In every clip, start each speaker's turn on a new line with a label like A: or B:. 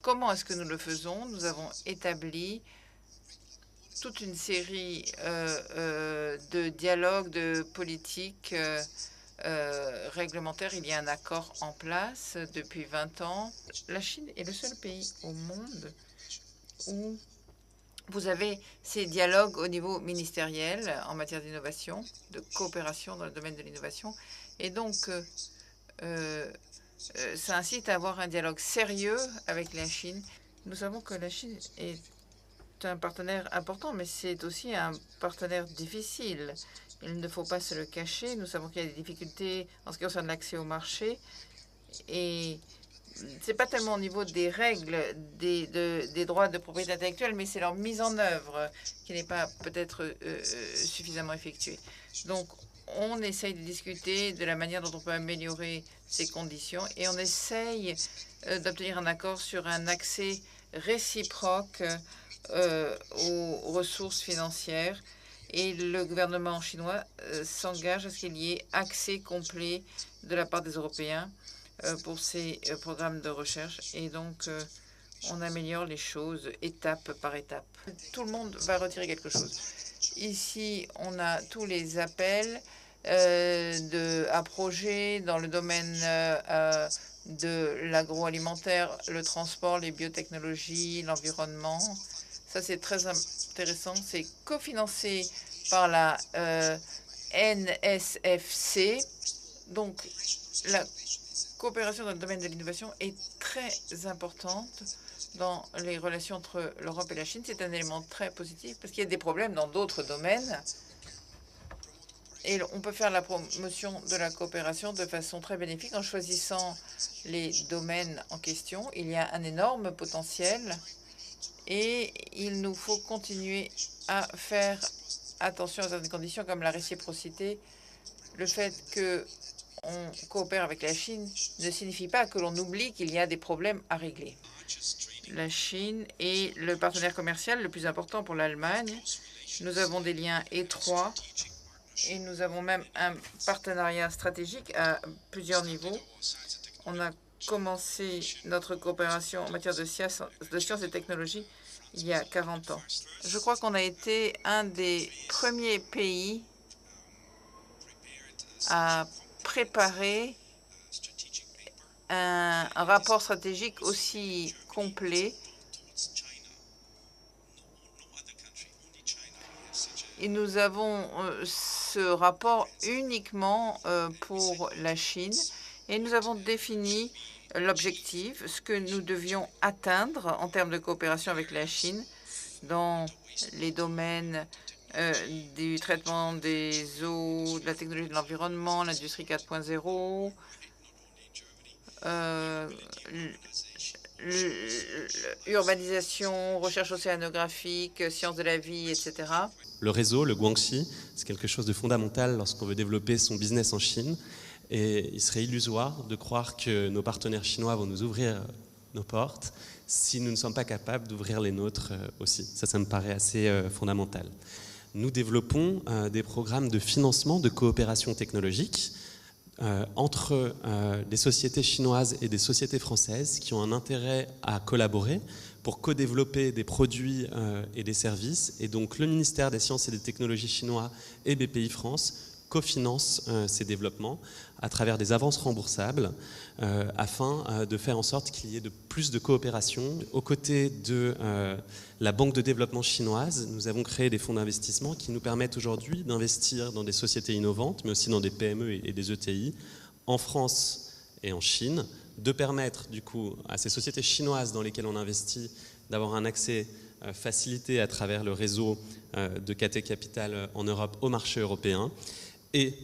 A: comment est-ce que nous le faisons? Nous avons établi toute une série de dialogues, de politiques réglementaires. Il y a un accord en place depuis 20 ans. La Chine est le seul pays au monde où vous avez ces dialogues au niveau ministériel en matière d'innovation, de coopération dans le domaine de l'innovation. Et donc, ça incite à avoir un dialogue sérieux avec la Chine. Nous savons que la Chine est un partenaire important, mais c'est aussi un partenaire difficile. Il ne faut pas se le cacher. Nous savons qu'il y a des difficultés en ce qui concerne l'accès au marché. Et ce n'est pas tellement au niveau des règles, des droits de propriété intellectuelle, mais c'est leur mise en œuvre qui n'est pas peut-être suffisamment effectuée. Donc, on essaye de discuter de la manière dont on peut améliorer ces conditions et on essaye d'obtenir un accord sur un accès réciproque aux ressources financières. Et le gouvernement chinois s'engage à ce qu'il y ait accès complet de la part des Européens pour ces programmes de recherche. Et donc, on améliore les choses étape par étape. Tout le monde va retirer quelque chose. Ici, on a tous les appels à projets dans le domaine de l'agroalimentaire, le transport, les biotechnologies, l'environnement. Ça, c'est très intéressant. C'est cofinancé par la NSFC. Donc, la coopération dans le domaine de l'innovation est très importante dans les relations entre l'Europe et la Chine. C'est un élément très positif parce qu'il y a des problèmes dans d'autres domaines. Et on peut faire la promotion de la coopération de façon très bénéfique en choisissant les domaines en question. Il y a un énorme potentiel et il nous faut continuer à faire attention à certaines conditions comme la réciprocité. Le fait qu'on coopère avec la Chine ne signifie pas que l'on oublie qu'il y a des problèmes à régler. La Chine est le partenaire commercial le plus important pour l'Allemagne. Nous avons des liens étroits et nous avons même un partenariat stratégique à plusieurs niveaux. On a commencé notre coopération en matière de sciences et technologies il y a 40 ans. Je crois qu'on a été un des premiers pays à préparer un rapport stratégique aussi complet. Et nous avons ce rapport uniquement pour la Chine et nous avons défini l'objectif, ce que nous devions atteindre en termes de coopération avec la Chine dans les domaines du traitement des eaux, de la technologie de l'environnement, l'industrie 4.0, urbanisation, recherche océanographique, sciences de la vie, etc.
B: Le réseau, le Guangxi, c'est quelque chose de fondamental lorsqu'on veut développer son business en Chine. Et il serait illusoire de croire que nos partenaires chinois vont nous ouvrir nos portes si nous ne sommes pas capables d'ouvrir les nôtres aussi. Ça me paraît assez fondamental. Nous développons des programmes de financement de coopération technologique entre des sociétés chinoises et des sociétés françaises qui ont un intérêt à collaborer pour co-développer des produits et des services. Et donc le ministère des Sciences et des Technologies chinois et BPI France cofinancent ces développements à travers des avances remboursables afin de faire en sorte qu'il y ait plus de coopération. Aux côtés de la Banque de développement chinoise, nous avons créé des fonds d'investissement qui nous permettent aujourd'hui d'investir dans des sociétés innovantes, mais aussi dans des PME et des ETI, en France et en Chine, de permettre du coup à ces sociétés chinoises dans lesquelles on investit d'avoir un accès facilité à travers le réseau de KT Capital en Europe au marché européen, et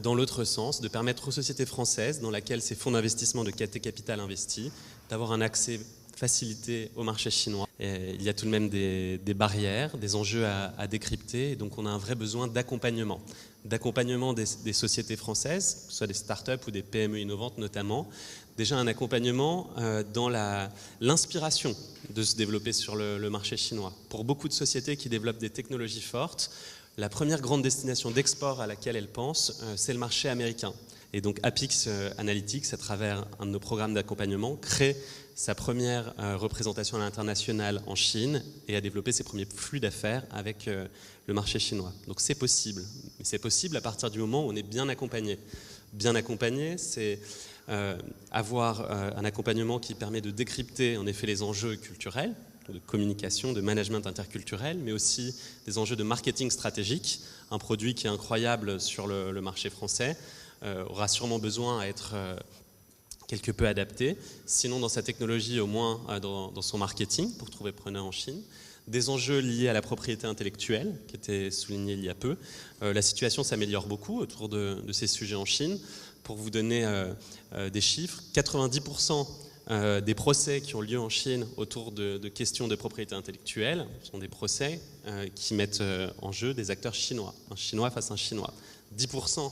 B: dans l'autre sens, de permettre aux sociétés françaises dans lesquelles ces fonds d'investissement de KT Capital investis d'avoir un accès facilité au marché chinois. Et il y a tout de même des barrières, des enjeux à décrypter, et donc on a un vrai besoin d'accompagnement des sociétés françaises, que ce soit des startups ou des PME innovantes notamment. Déjà un accompagnement dans l'inspiration de se développer sur le marché chinois. Pour beaucoup de sociétés qui développent des technologies fortes, la première grande destination d'export à laquelle elles pensent, c'est le marché américain. Et donc Apix Analytics, à travers un de nos programmes d'accompagnement, crée sa première représentation à l'international en Chine et a développé ses premiers flux d'affaires avec le marché chinois. Donc c'est possible, mais c'est possible à partir du moment où on est bien accompagné. Bien accompagné, c'est avoir un accompagnement qui permet de décrypter en effet les enjeux culturels, de communication, de management interculturel, mais aussi des enjeux de marketing stratégique. Un produit qui est incroyable sur le marché français aura sûrement besoin à être quelque peu adapté, sinon dans sa technologie, au moins dans son marketing, pour trouver preneur en Chine. Des enjeux liés à la propriété intellectuelle, qui étaient soulignés il y a peu. La situation s'améliore beaucoup autour de ces sujets en Chine. Pour vous donner des chiffres, 90% des procès qui ont lieu en Chine autour de questions de propriété intellectuelle sont des procès qui mettent en jeu des acteurs chinois, un Chinois face à un Chinois. 10%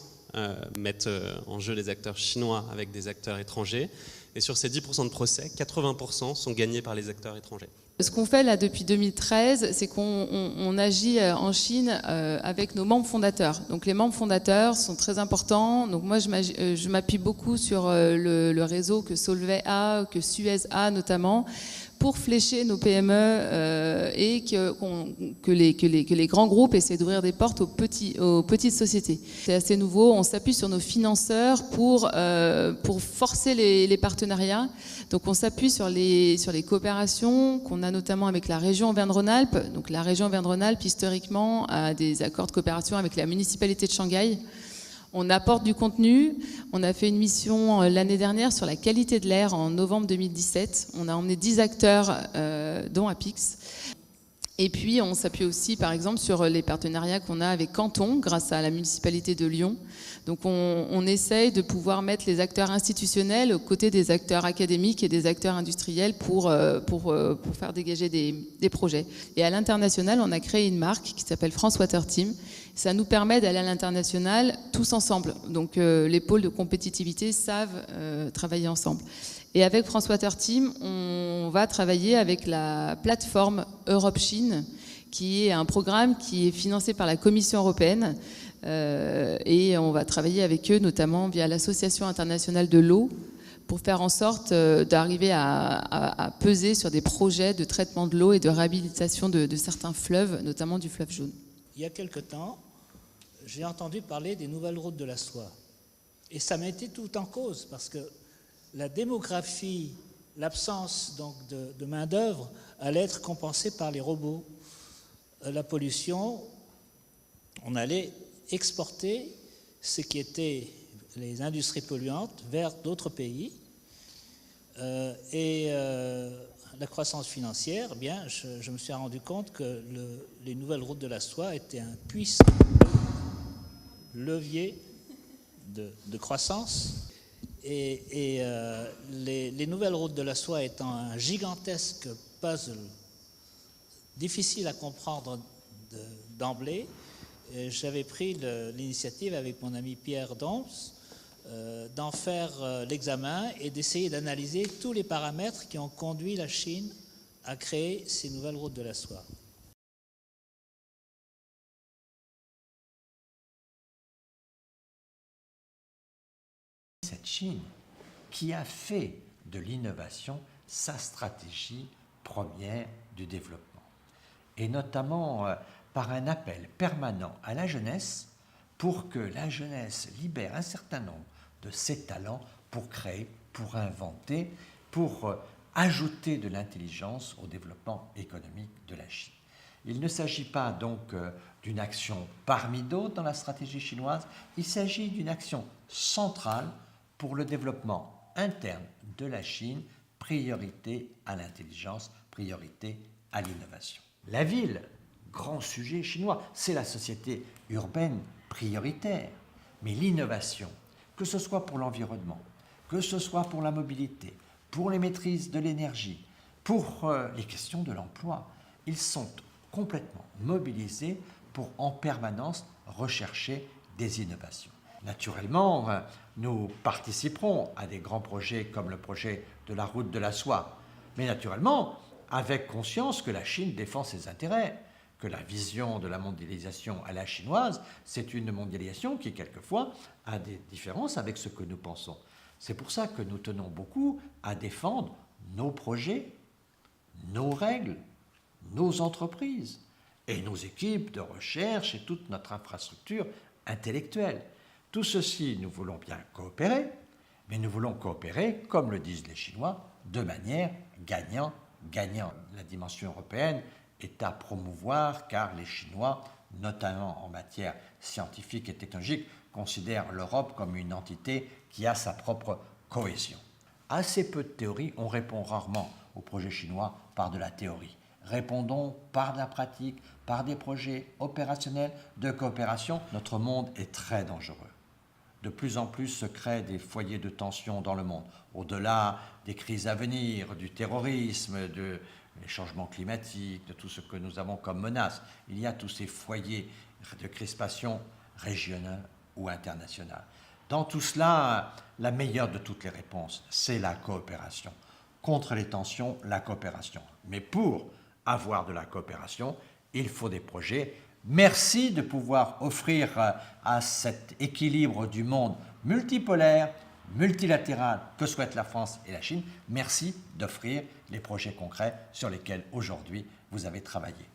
B: mettent en jeu des acteurs chinois avec des acteurs étrangers. Et sur ces 10% de procès, 80% sont gagnés par les acteurs étrangers.
C: Ce qu'on fait là depuis 2013, c'est qu'on agit en Chine avec nos membres fondateurs. Donc les membres fondateurs sont très importants. Donc moi je m'appuie beaucoup sur le réseau que Solvay a, que Suez a notamment, pour flécher nos PME et que les grands groupes essaient d'ouvrir des portes aux petites sociétés. C'est assez nouveau. On s'appuie sur nos financeurs pour forcer les partenariats. Donc on s'appuie sur les coopérations qu'on a notamment avec la région Auvergne-Rhône-Alpes. Donc la région Auvergne-Rhône-Alpes, historiquement, a des accords de coopération avec la municipalité de Shanghai. On apporte du contenu. On a fait une mission l'année dernière sur la qualité de l'air en novembre 2017. On a emmené 10 acteurs, dont Apix. Et puis, on s'appuie aussi, par exemple, sur les partenariats qu'on a avec Canton, grâce à la municipalité de Lyon. Donc, on essaye de pouvoir mettre les acteurs institutionnels aux côtés des acteurs académiques et des acteurs industriels pour faire dégager des projets. Et à l'international, on a créé une marque qui s'appelle France Water Team. Ça nous permet d'aller à l'international tous ensemble. Donc, les pôles de compétitivité savent travailler ensemble. Et avec France Water Team, on va travailler avec la plateforme Europe-Chine, qui est un programme qui est financé par la Commission européenne. Et on va travailler avec eux, notamment via l'Association internationale de l'eau, pour faire en sorte d'arriver à peser sur des projets de traitement de l'eau et de réhabilitation de certains fleuves, notamment du fleuve Jaune.
D: Il y a quelque temps, j'ai entendu parler des nouvelles routes de la soie. Et ça m'a été tout en cause, parce que la démographie, l'absence donc de main-d'œuvre allait être compensée par les robots. La pollution, on allait exporter ce qui était les industries polluantes vers d'autres pays. La croissance financière, eh bien, je me suis rendu compte que les nouvelles routes de la soie étaient un puissant levier de croissance. Et les nouvelles routes de la soie étant un gigantesque puzzle difficile à comprendre d'emblée, j'avais pris l'initiative avec mon ami Pierre Doms d'en faire l'examen et d'essayer d'analyser tous les paramètres qui ont conduit la Chine à créer ces nouvelles routes de la soie.
E: Cette Chine qui a fait de l'innovation sa stratégie première du développement, et notamment par un appel permanent à la jeunesse pour que la jeunesse libère un certain nombre de ses talents pour créer, pour inventer, pour ajouter de l'intelligence au développement économique de la Chine. Il ne s'agit pas donc d'une action parmi d'autres dans la stratégie chinoise, il s'agit d'une action centrale pour le développement interne de la Chine, priorité à l'intelligence, priorité à l'innovation. La ville, grand sujet chinois, c'est la société urbaine prioritaire. Mais l'innovation, que ce soit pour l'environnement, que ce soit pour la mobilité, pour les maîtrises de l'énergie, pour les questions de l'emploi, ils sont complètement mobilisés pour en permanence rechercher des innovations. Naturellement, nous participerons à des grands projets comme le projet de la route de la soie, mais naturellement avec conscience que la Chine défend ses intérêts, que la vision de la mondialisation à la chinoise, c'est une mondialisation qui, quelquefois, a des différences avec ce que nous pensons. C'est pour ça que nous tenons beaucoup à défendre nos projets, nos règles, nos entreprises et nos équipes de recherche et toute notre infrastructure intellectuelle. Tout ceci, nous voulons bien coopérer, mais nous voulons coopérer, comme le disent les Chinois, de manière gagnant-gagnant. La dimension européenne est à promouvoir car les Chinois, notamment en matière scientifique et technologique, considèrent l'Europe comme une entité qui a sa propre cohésion. Assez peu de théorie, on répond rarement aux projets chinois par de la théorie. Répondons par de la pratique, par des projets opérationnels de coopération. Notre monde est très dangereux. De plus en plus se créent des foyers de tension dans le monde. Au-delà des crises à venir, du terrorisme, des changements climatiques, de tout ce que nous avons comme menace, il y a tous ces foyers de crispation régionale ou internationale. Dans tout cela, la meilleure de toutes les réponses, c'est la coopération. Contre les tensions, la coopération. Mais pour avoir de la coopération, il faut des projets. Merci de pouvoir offrir à cet équilibre du monde multipolaire, multilatéral que souhaitent la France et la Chine, merci d'offrir les projets concrets sur lesquels aujourd'hui vous avez travaillé.